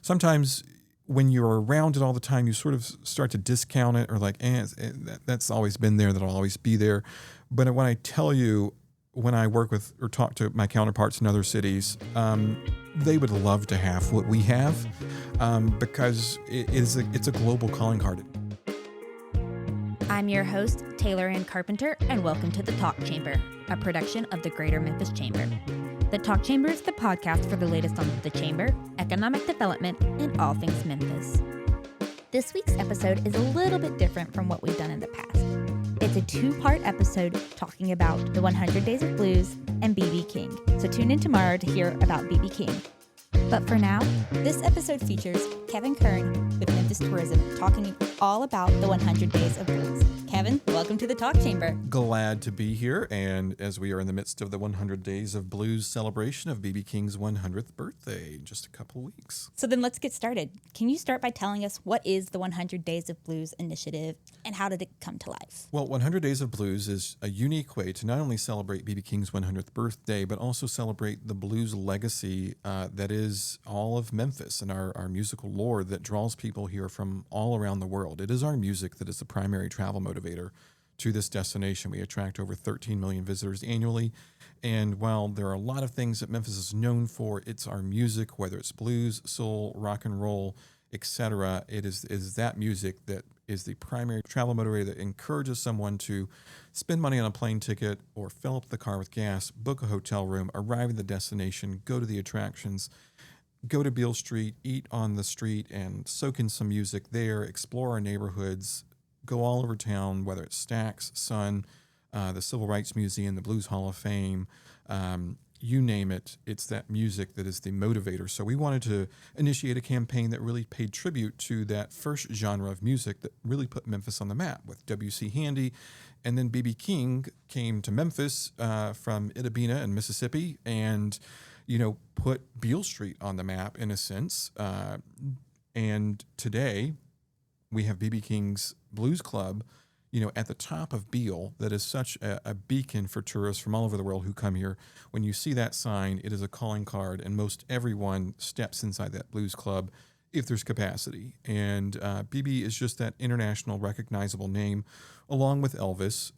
Sometimes when you're around it all the time, you sort of start to discount it or like, that's always been there, that'll always be there. But when I tell you, when I work with or talk to my counterparts in other cities, they would love to have what we have because it's a global calling card. I'm your host, Taylor Ann Carpenter, and welcome to The Talk Chamber, a production of the Greater Memphis Chamber. The Talk Chamber is the podcast for the latest on the Chamber, economic development, and all things Memphis. This week's episode is a little bit different from what we've done in the past. It's a two-part episode talking about the 100 Days of Blues and B.B. King, so tune in tomorrow to hear about B.B. King. But for now, this episode features Kevin Kern with Memphis Tourism talking all about the 100 Days of Blues. Kevin, welcome to the Talk Chamber. Glad to be here, and as we are in the midst of the 100 Days of Blues celebration of B.B. King's 100th birthday in just a couple weeks. So then let's get started. Can you start by telling us what is the 100 Days of Blues initiative and how did it come to life? Well, 100 Days of Blues is a unique way to not only celebrate B.B. King's 100th birthday, but also celebrate the blues legacy that is all of Memphis and our musical lore that draws people here from all around the world. It is our music that is the primary travel motivator to this destination. We attract over 13 million visitors annually. And while there are a lot of things that Memphis is known for, it's our music, whether it's blues, soul, rock and roll, etc. It is that music that is the primary travel motivator that encourages someone to spend money on a plane ticket or fill up the car with gas, book a hotel room, arrive at the destination, go to the attractions, go to Beale Street, eat on the street and soak in some music there, explore our neighborhoods, go all over town, whether it's Stax, Sun, the Civil Rights Museum, the Blues Hall of Fame, you name it, it's that music that is the motivator. So we wanted to initiate a campaign that really paid tribute to that first genre of music that really put Memphis on the map with W.C. Handy. And then B.B. King came to Memphis from Itabena in Mississippi and, put Beale Street on the map in a sense. And today we have B.B. King's Blues Club, at the top of Beale, that is such a beacon for tourists from all over the world who come here. When you see that sign, it is a calling card, and most everyone steps inside that blues club if there's capacity. And BB is just that international recognizable name, along with Elvis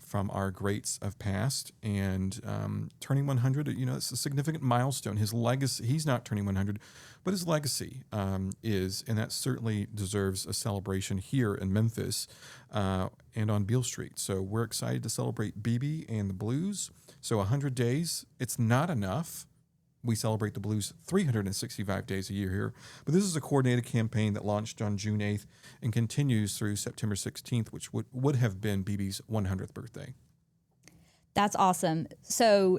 from our greats of past. And turning 100, it's a significant milestone. His legacy, he's not turning 100, but his legacy is, and that certainly deserves a celebration here in Memphis and on Beale Street. So we're excited to celebrate BB and the blues. So 100 days, it's not enough. We celebrate the blues 365 days a year here. But this is a coordinated campaign that launched on June 8th and continues through September 16th, which would have been BB's 100th birthday. That's awesome. So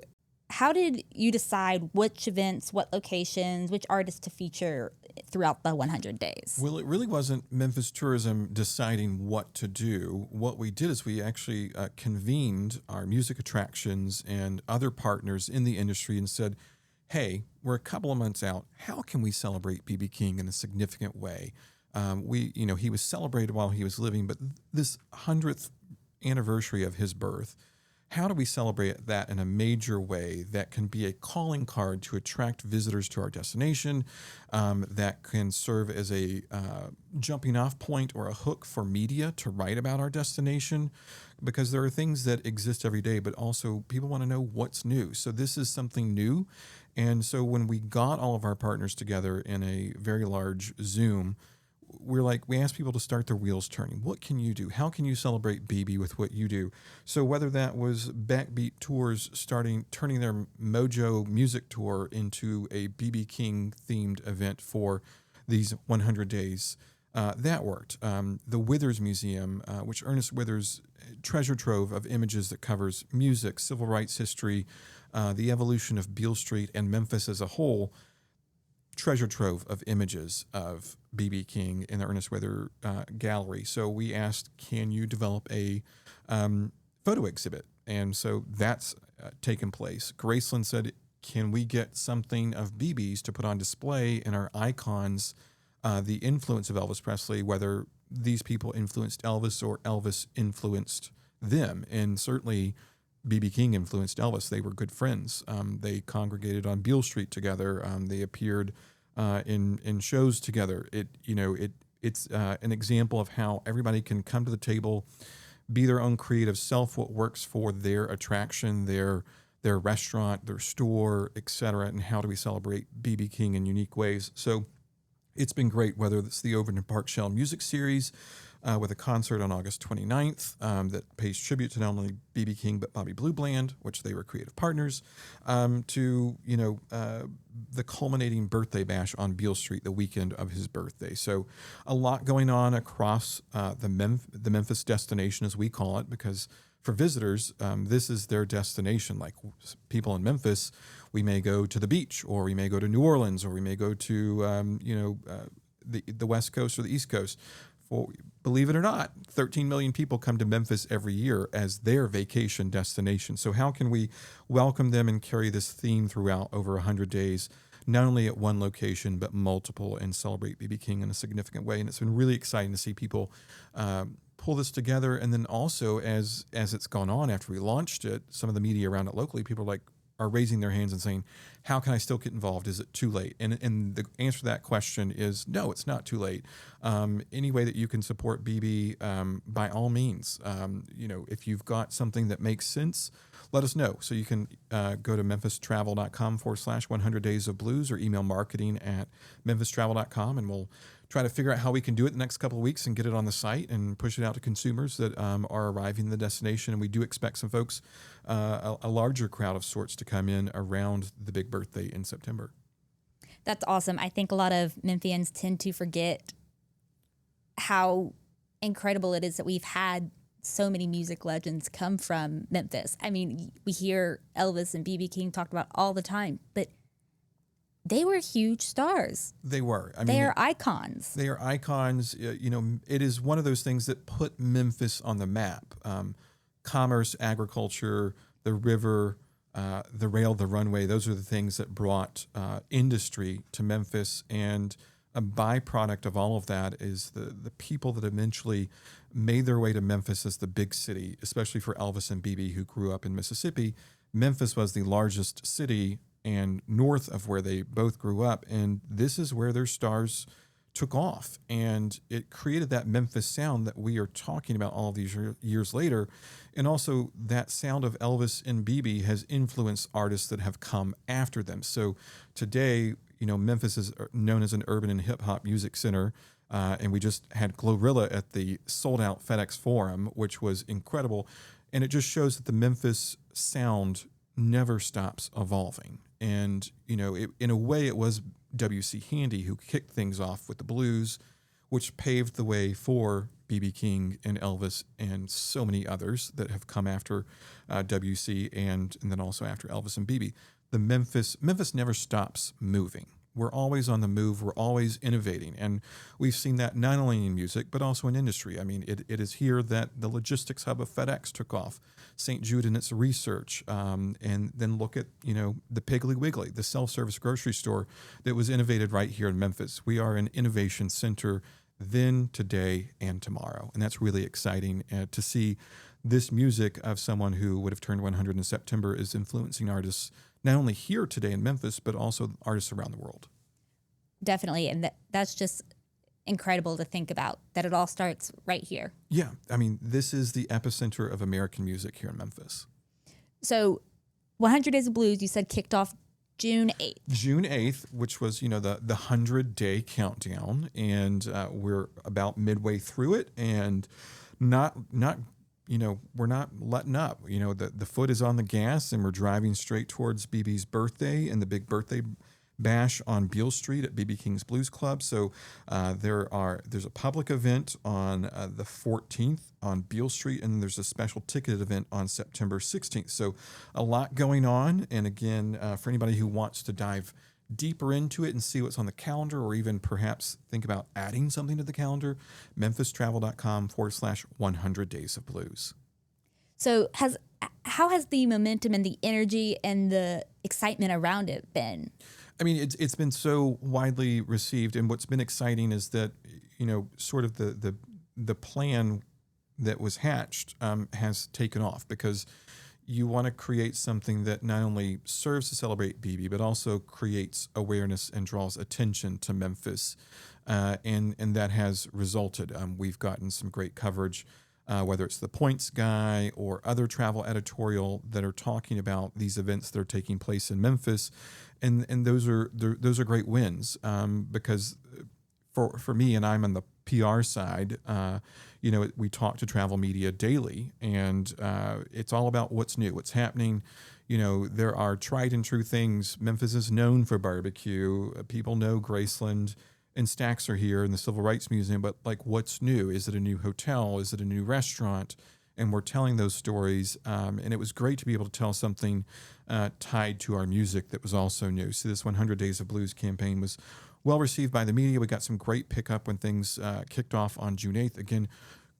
how did you decide which events, what locations, which artists to feature throughout the 100 days? Well, it really wasn't Memphis Tourism deciding what to do. What we did is we actually convened our music attractions and other partners in the industry and said, hey, we're a couple of months out. How can we celebrate B.B. King in a significant way? He was celebrated while he was living, but this 100th anniversary of his birth, how do we celebrate that in a major way that can be a calling card to attract visitors to our destination, that can serve as a jumping off point or a hook for media to write about our destination? Because there are things that exist every day, but also people want to know what's new. So this is something new. And so when we got all of our partners together in a very large Zoom, we asked people to start their wheels turning. What can you do? How can you celebrate BB with what you do? So whether that was Backbeat Tours turning their Mojo music tour into a BB King themed event for these 100 days, that worked. The Withers Museum, which Ernest Withers' treasure trove of images that covers music, civil rights history, the evolution of Beale Street and Memphis as a whole, treasure trove of images of B.B. King in the Ernest Withers gallery. So we asked, can you develop a photo exhibit? And so that's taken place. Graceland said, can we get something of BB's to put on display in our icons, the influence of Elvis Presley, whether these people influenced Elvis or Elvis influenced them. And certainly B.B. King influenced Elvis. They were good friends. They congregated on Beale Street together. They appeared in shows together. It's an example of how everybody can come to the table, be their own creative self, what works for their attraction, their restaurant, their store, etc., and how do we celebrate BB King in unique ways. So it's been great, whether it's the Overton Park Shell Music Series with a concert on August 29th that pays tribute to not only BB King but Bobby Blue Bland, which they were creative partners, to the culminating birthday bash on Beale Street the weekend of his birthday. So a lot going on across the Memphis destination, as we call it, because for visitors, this is their destination. Like people in Memphis, we may go to the beach, or we may go to New Orleans, or we may go to the West Coast or the East Coast. Believe it or not, 13 million people come to Memphis every year as their vacation destination. So how can we welcome them and carry this theme throughout over 100 days, not only at one location, but multiple, and celebrate BB King in a significant way? And it's been really exciting to see people pull this together. And then also, as it's gone on after we launched it, some of the media around it locally, people are raising their hands and saying, how can I still get involved? Is it too late? And the answer to that question is no, it's not too late. Any way that you can support BB, by all means. If you've got something that makes sense, let us know. So you can go to memphistravel.com/100 Days of Blues, or email marketing@memphistravel.com, and we'll try to figure out how we can do it the next couple of weeks and get it on the site and push it out to consumers that are arriving in the destination. And we do expect some folks, a larger crowd of sorts, to come in around the big birthday in September. That's awesome. I think a lot of Memphians tend to forget how incredible it is that we've had so many music legends come from Memphis. I mean, we hear Elvis and BB King talked about all the time, but they were huge stars. They were. They are icons. They are icons. It is one of those things that put Memphis on the map. Commerce, agriculture, the river, the rail, the runway, those are the things that brought industry to Memphis. And a byproduct of all of that is the people that eventually made their way to Memphis as the big city, especially for Elvis and BB, who grew up in Mississippi. Memphis was the largest city and north of where they both grew up. And this is where their stars took off. And it created that Memphis sound that we are talking about all of these years later. And also that sound of Elvis and BB has influenced artists that have come after them. So today, Memphis is known as an urban and hip hop music center. And we just had Glorilla at the sold out FedEx Forum, which was incredible. And it just shows that the Memphis sound never stops evolving. And, in a way, it was W.C. Handy who kicked things off with the blues, which paved the way for B.B. King and Elvis and so many others that have come after W.C. and then also after Elvis and B.B. Memphis never stops moving. We're always on the move. We're always innovating. And we've seen that not only in music, but also in industry. I mean, it is here that the logistics hub of FedEx took off, St. Jude and its research, and then look at, the Piggly Wiggly, the self-service grocery store that was innovated right here in Memphis. We are an innovation center then, today, and tomorrow. And that's really exciting to see this music of someone who would have turned 100 in September is influencing artists not only here today in Memphis, but also artists around the world. Definitely. And that's just incredible to think about, that it all starts right here. Yeah. I mean, this is the epicenter of American music here in Memphis. So 100 Days of Blues, you said, kicked off June 8th. June 8th, which was, the 100-day countdown. And we're about midway through it, and not we're not letting up. The foot is on the gas, and we're driving straight towards BB's birthday and the big birthday bash on Beale Street at BB King's Blues Club. So there's a public event on the 14th on Beale Street, and then there's a special ticketed event on September 16th. So a lot going on. And again, for anybody who wants to dive deeper into it and see what's on the calendar, or even perhaps think about adding something to the calendar, memphistravel.com/100 Days of Blues. So how has the momentum and the energy and the excitement around it been? I mean, it's been so widely received, and what's been exciting is that, sort of the plan that was hatched has taken off, because you want to create something that not only serves to celebrate BB, but also creates awareness and draws attention to Memphis. And that has resulted. We've gotten some great coverage, whether it's the Points Guy or other travel editorial that are talking about these events that are taking place in Memphis. And those are great wins, because for me, and I'm on the PR side, we talk to travel media daily, and it's all about what's new, what's happening. There are tried and true things. Memphis is known for barbecue. People know Graceland and Stacks are here in the Civil Rights Museum, but like, what's new? Is it a new hotel? Is it a new restaurant? And we're telling those stories. And it was great to be able to tell something tied to our music that was also new. So this 100 Days of Blues campaign was well received by the media. We got some great pickup when things kicked off on June 8th. Again,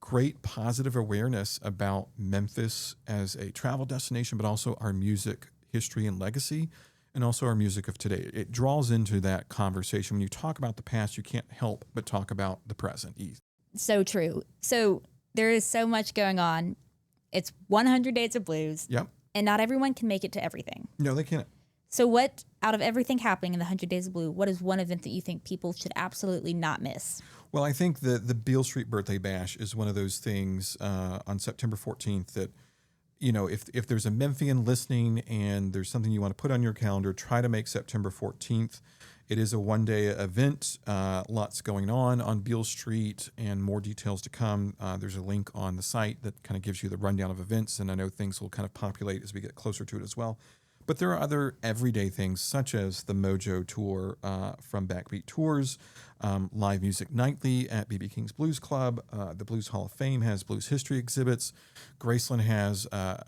great positive awareness about Memphis as a travel destination, but also our music history and legacy, and also our music of today. It draws into that conversation. When you talk about the past, you can't help but talk about the present. So true. So there is so much going on. It's 100 Days of Blues. Yep. And not everyone can make it to everything. No, they can't. So what, out of everything happening in the 100 Days of Blue, what is one event that you think people should absolutely not miss? Well, I think the Beale Street Birthday Bash is one of those things on September 14th that, if there's a Memphian listening and there's something you want to put on your calendar, try to make September 14th. It is a one-day event, lots going on Beale Street, and more details to come. There's a link on the site that kind of gives you the rundown of events, and I know things will kind of populate as we get closer to it as well. But there are other everyday things, such as the Mojo Tour from Backbeat Tours, live music nightly at B.B. King's Blues Club. The Blues Hall of Fame has blues history exhibits. Graceland has a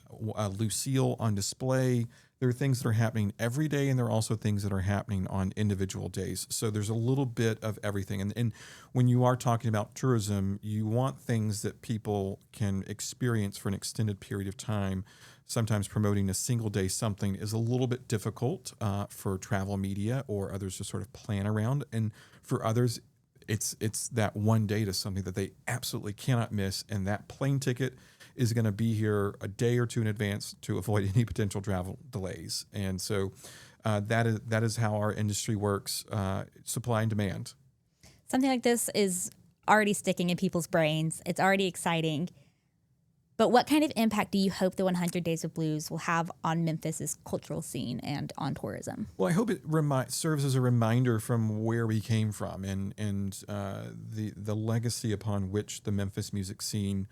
Lucille on display. There are things that are happening every day, and there are also things that are happening on individual days. So there's a little bit of everything. And when you are talking about tourism, you want things that people can experience for an extended period of time. Sometimes promoting a single day something is a little bit difficult for travel media or others to sort of plan around. And for others, it's that one day to something that they absolutely cannot miss. And that plane ticket is going to be here a day or two in advance to avoid any potential travel delays. And so that is how our industry works, supply and demand. Something like this is already sticking in people's brains. It's already exciting. But what kind of impact do you hope the 100 Days of Blues will have on Memphis's cultural scene and on tourism? Well, I hope it serves as a reminder from where we came from and the legacy upon which the Memphis music scene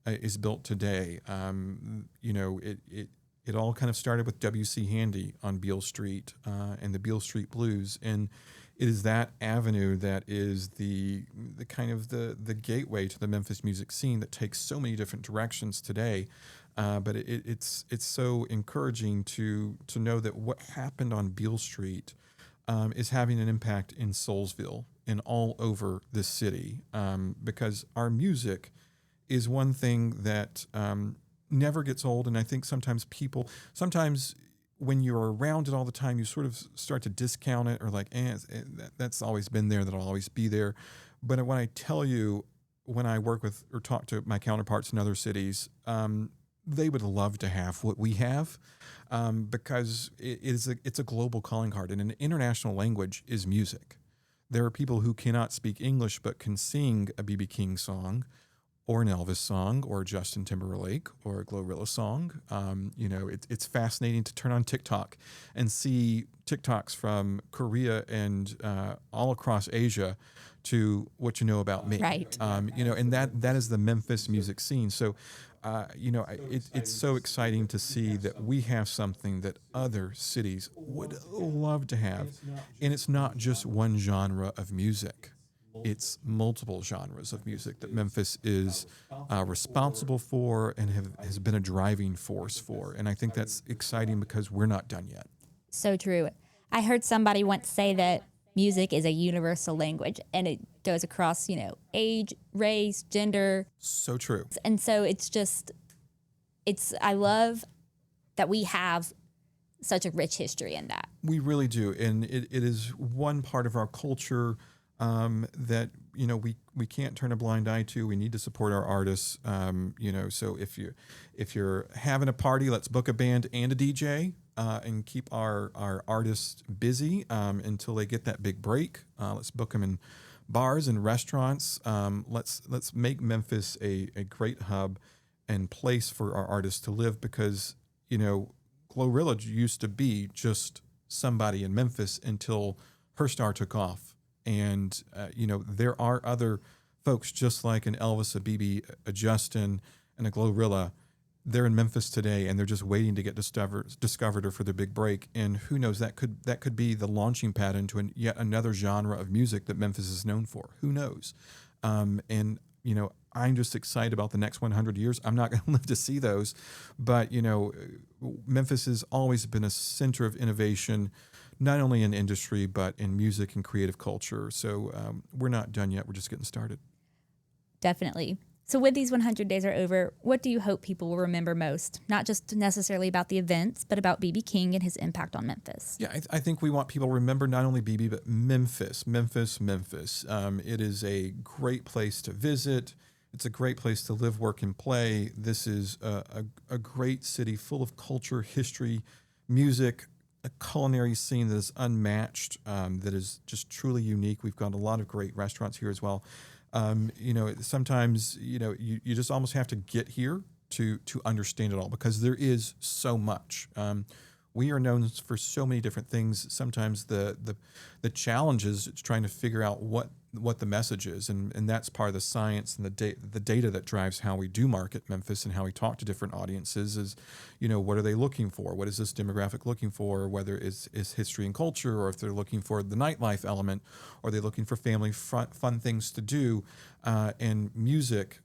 is built today. It all kind of started with W.C. Handy on Beale Street and the Beale Street Blues, and it is that avenue that is the kind of the gateway to the Memphis music scene that takes so many different directions today. But it's so encouraging to know that what happened on Beale Street is having an impact in Soulsville and all over the city, because our music is one thing that never gets old. And I think sometimes when you're around it all the time, you sort of start to discount it or like, that's always been there, that'll always be there. But when I tell you, when I work with or talk to my counterparts in other cities, they would love to have what we have, because it's a global calling card, and an international language is music. There are people who cannot speak English but can sing a B.B. King song, or an Elvis song, or a Justin Timberlake, or a Glorilla song. It's fascinating to turn on TikTok and see TikToks from Korea and all across Asia to What You Know About Me. Right. And that is the Memphis music scene. So, it's so exciting to see that we have something that other cities would love to have. And it's not just one genre of music. It's multiple genres of music that Memphis is responsible for and has been a driving force for. And I think that's exciting because we're not done yet. So true. I heard somebody once say that music is a universal language, and it goes across, age, race, gender. So true. And so I love that we have such a rich history in that. We really do. And it is one part of our culture that we can't turn a blind eye to. We need to support our artists. So if you're having a party, let's book a band and a DJ and keep our artists busy until they get that big break. Let's book them in bars and restaurants. Let's make Memphis a great hub and place for our artists to live, because Glorilla used to be just somebody in Memphis until her star took off. And, there are other folks just like an Elvis, a B.B., a Justin, and a Glorilla. They're in Memphis today, and they're just waiting to get discovered or for their big break. And who knows, that could be the launching pad into yet another genre of music that Memphis is known for. Who knows? I'm just excited about the next 100 years. I'm not going to live to see those, but Memphis has always been a center of innovation, not only in industry, but in music and creative culture. So we're not done yet. We're just getting started. Definitely. So when these 100 days are over, what do you hope people will remember most? Not just necessarily about the events, but about B.B. King and his impact on Memphis. Yeah, I think we want people to remember not only B.B., but Memphis. It is a great place to visit. It's a great place to live, work, and play. This is a great city full of culture, history, music, a culinary scene that is unmatched, that is just truly unique. We've got a lot of great restaurants here as well. Sometimes, you just almost have to get here to understand it all, because there is so much. We are known for so many different things. Sometimes the challenge is trying to figure out what the message is, and that's part of the science and the data that drives how we do market Memphis and how we talk to different audiences. Is what are they looking for? What is this demographic looking for? Whether it's history and culture, or if they're looking for the nightlife element, or they're looking for family fun things to do, and music,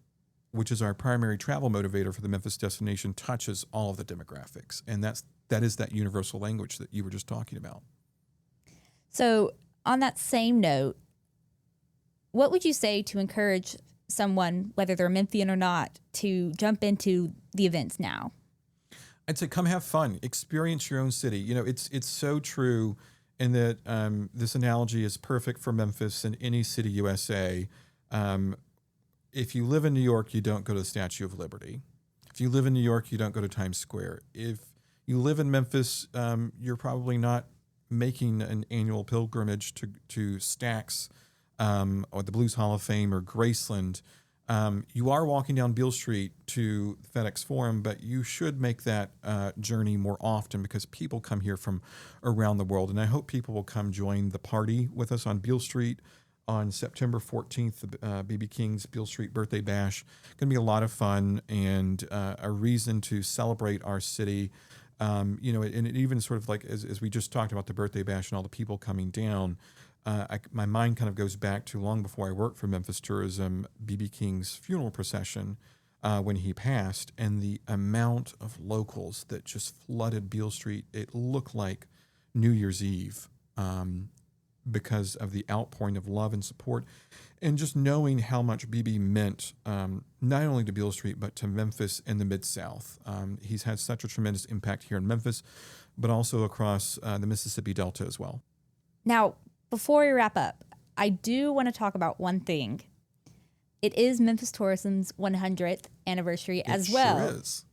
which is our primary travel motivator for the Memphis destination, touches all of the demographics, and that is that universal language that you were just talking about. So on that same note, what would you say to encourage someone, whether they're Memphian or not, to jump into the events now? I'd say come have fun, experience your own city. It's so true in that this analogy is perfect for Memphis and any city USA. If you live in New York, you don't go to the Statue of Liberty. If you live in New York, you don't go to Times Square. If you live in Memphis, you're probably not making an annual pilgrimage to Stax or the Blues Hall of Fame or Graceland. You are walking down Beale Street to FedEx Forum, but you should make that journey more often, because people come here from around the world. And I hope people will come join the party with us on Beale Street on September 14th, the B.B. King's Beale Street Birthday Bash. Going to be a lot of fun and a reason to celebrate our city. And it even sort of like, as we just talked about the Birthday Bash and all the people coming down, my mind kind of goes back to long before I worked for Memphis Tourism, B.B. King's funeral procession when he passed, and the amount of locals that just flooded Beale Street. It looked like New Year's Eve. Because of the outpouring of love and support, and just knowing how much BB meant, not only to Beale Street, but to Memphis and the Mid-South. He's had such a tremendous impact here in Memphis, but also across the Mississippi Delta as well. Now, before we wrap up, I do want to talk about one thing. It is Memphis Tourism's 100th anniversary as well. It sure is.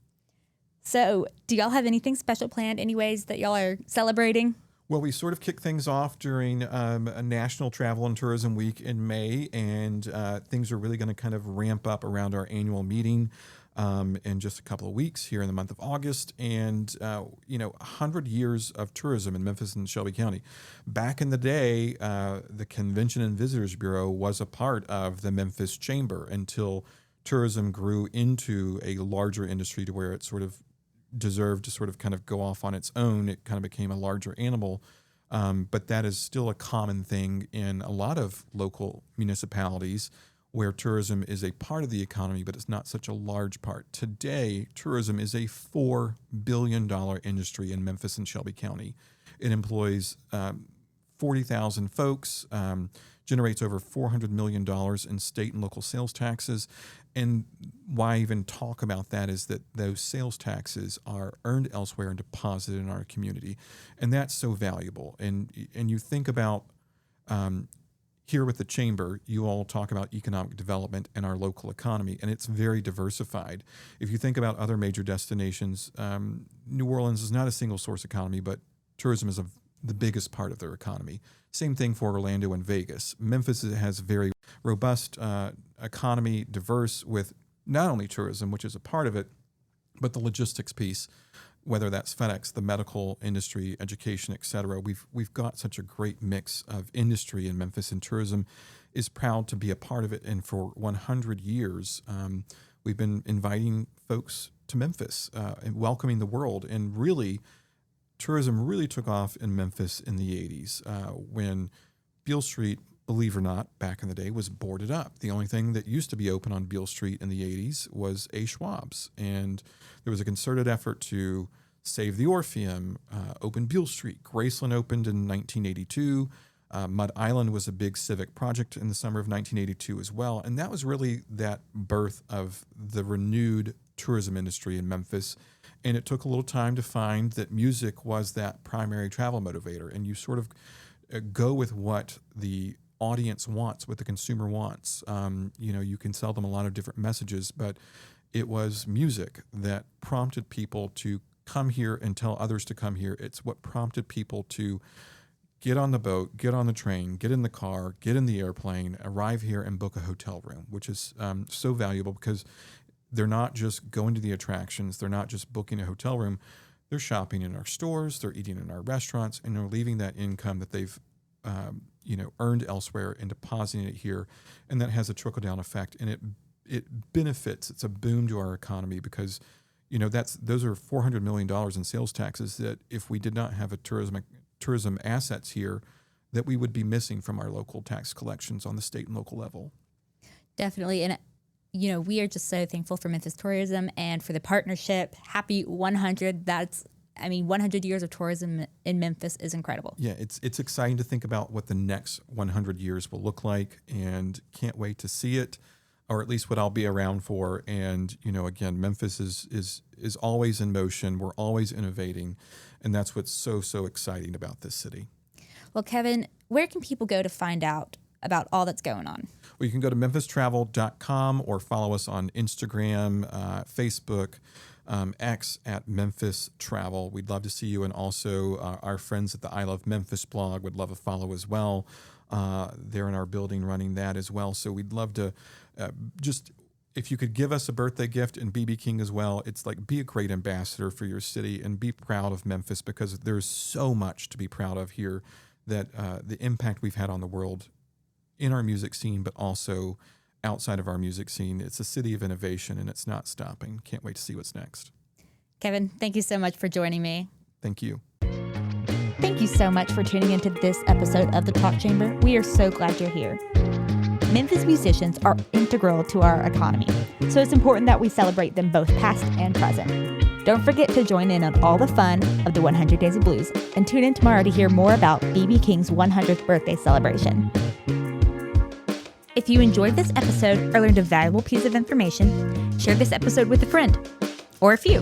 So, do y'all have anything special planned, anyways, that y'all are celebrating? Well, we sort of kicked things off during a National Travel and Tourism Week in May, and things are really going to kind of ramp up around our annual meeting in just a couple of weeks here in the month of August. And, 100 years of tourism in Memphis and Shelby County. Back in the day, the Convention and Visitors Bureau was a part of the Memphis Chamber until tourism grew into a larger industry to where it sort of deserved to sort of kind of go off on its own. It kind of became a larger animal. But that is still a common thing in a lot of local municipalities where tourism is a part of the economy, but it's not such a large part. Today, tourism is a $4 billion industry in Memphis and Shelby County. It employs 40,000 folks, generates over $400 million in state and local sales taxes. And why I even talk about that is that those sales taxes are earned elsewhere and deposited in our community. And that's so valuable. And you think about, here with the Chamber, you all talk about economic development and our local economy, and it's very diversified. If you think about other major destinations, New Orleans is not a single source economy, but tourism is the biggest part of their economy. Same thing for Orlando and Vegas. Memphis has very robust economy, diverse with not only tourism, which is a part of it, but the logistics piece, whether that's FedEx, the medical industry, education, et cetera. We've got such a great mix of industry in Memphis, and tourism is proud to be a part of it. And for 100 years, we've been inviting folks to Memphis and welcoming the world. And really, tourism really took off in Memphis in the 80s when Beale Street, believe it or not, back in the day, was boarded up. The only thing that used to be open on Beale Street in the 80s was A. Schwab's. And there was a concerted effort to save the Orpheum, open Beale Street. Graceland opened in 1982. Mud Island was a big civic project in the summer of 1982 as well. And that was really that birth of the renewed tourism industry in Memphis. And it took a little time to find that music was that primary travel motivator. And you sort of go with what the audience wants, what the consumer wants. You can sell them a lot of different messages, but it was music that prompted people to come here and tell others to come here. It's what prompted people to get on the boat, get on the train, get in the car, get in the airplane, arrive here and book a hotel room, which is so valuable because they're not just going to the attractions. They're not just booking a hotel room. They're shopping in our stores. They're eating in our restaurants, and they're leaving that income that they've earned elsewhere and depositing it here. And that has a trickle-down effect, and it benefits. It's a boom to our economy because, those are $400 million in sales taxes that if we did not have a tourism assets here, that we would be missing from our local tax collections on the state and local level. Definitely. And, we are just so thankful for Memphis Tourism and for the partnership. Happy 100. 100 years of tourism in Memphis is incredible. Yeah, it's exciting to think about what the next 100 years will look like, and can't wait to see it, or at least what I'll be around for. And, again, Memphis is always in motion. We're always innovating, and that's what's so exciting about this city. Well, Kevin, where can people go to find out about all that's going on? Well, you can go to memphistravel.com or follow us on Instagram, Facebook, X at Memphis Travel. We'd love to see you. And also our friends at the I Love Memphis blog would love a follow as well. They're in our building running that as well. So we'd love to if you could give us a birthday gift and B.B. King as well, it's like be a great ambassador for your city and be proud of Memphis, because there's so much to be proud of here, that the impact we've had on the world in our music scene, but also outside of our music scene. It's a city of innovation, and it's not stopping. Can't wait to see what's next. Kevin, thank you so much for joining me. Thank you. Thank you so much for tuning into this episode of The Talk Chamber. We are so glad you're here. Memphis musicians are integral to our economy, so it's important that we celebrate them both past and present. Don't forget to join in on all the fun of the 100 Days of Blues, and tune in tomorrow to hear more about B.B. King's 100th birthday celebration. If you enjoyed this episode or learned a valuable piece of information, share this episode with a friend or a few.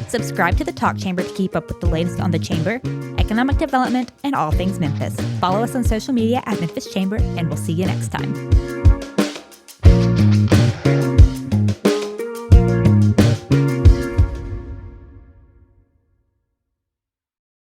Subscribe to the Talk Chamber to keep up with the latest on the Chamber, economic development, and all things Memphis. Follow us on social media at Memphis Chamber, and we'll see you next time.